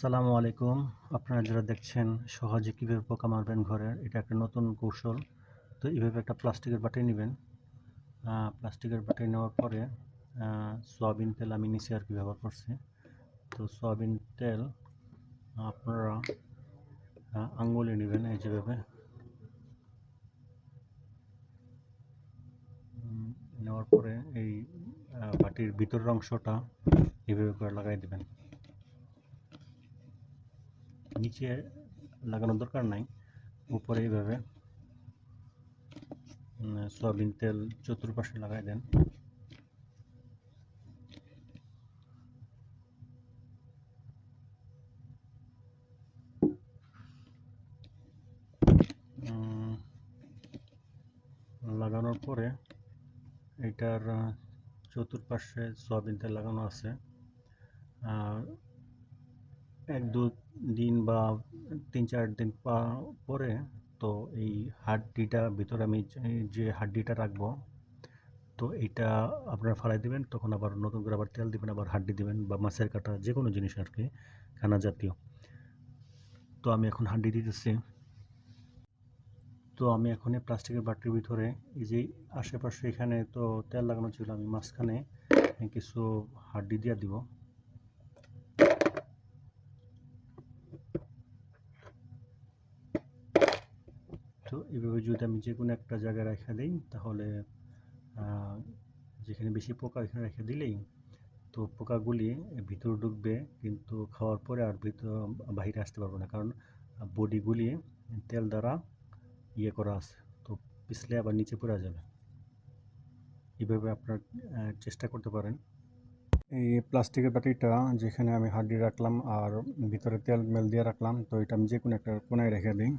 আসসালামু আলাইকুম। আপনারা যারা দেখছেন সহজে কীভাবে পোকা মারবেন ঘরের, এটা একটা নতুন কৌশল। তো এইভাবে একটা প্লাস্টিকের বাটি নেবেন। প্লাস্টিকের বাটি নেওয়ার পরে সয়াবিন তেল আমি নিচে আর কি ব্যবহার করছি। তো সয়াবিন তেল আপনারা আঙ্গুলে নেবেন, এই যেভাবে নেওয়ার পরে এই বাটির ভিতরের অংশটা এইভাবে করে লাগাই দেবেন। নিচে লাগানোর দরকার নাই, উপরে এইভাবে সয়াবিন তেল চতুর্পাশে লাগাই দেন। লাগানোর পরে এটার চতুর্পাশে সয়াবিন তেল লাগানো আছে। 1-2 দিন বা 3-4 দিন পরে তো এই হাড্ডিটা ভিতরে আমি যে হাড্ডিটা রাখবো, তো এইটা আপনারা ফালাই দিবেন। তখন আবার নতুন করে আবার তেল দিবেন, আবার হাড্ডি দিবেন বা মাছের কাটা যে কোনো জিনিস আর কি, খানা জাতীয়। তো আমি এখন হাড্ডি দিতেছি। তো আমি এখন এই প্লাস্টিকের বাটির ভিতরে এই যে আশেপাশে এখানে তো তেল লাগানো ছিল, আমি মাঝখানে কিছু হাড্ডি দিয়ে দিব। তো এইভাবে যদি আমি যে কোনো একটা জায়গায় রেখে দিই, তাহলে যেখানে বেশি পোকা এখানে রেখে দিলেই তো পোকাগুলি ভিতরে ঢুকবে, কিন্তু খাওয়ার পরে আর বাইরে আসতে পারবে না, কারণ বডিগুলি তেল দ্বারা ইয়ে করা আছে, তো পিছলে আবার নিচে পড়ে যাবে। এইভাবে আপনার চেষ্টা করতে পারেন। এই প্লাস্টিকের বাটিটা যেখানে আমি হাড্ডি রাখলাম আর ভিতরে তেল মেল দিয়ে রাখলাম, তো এটা আমি যে কোনো একটা কোনায় রেখে দিই।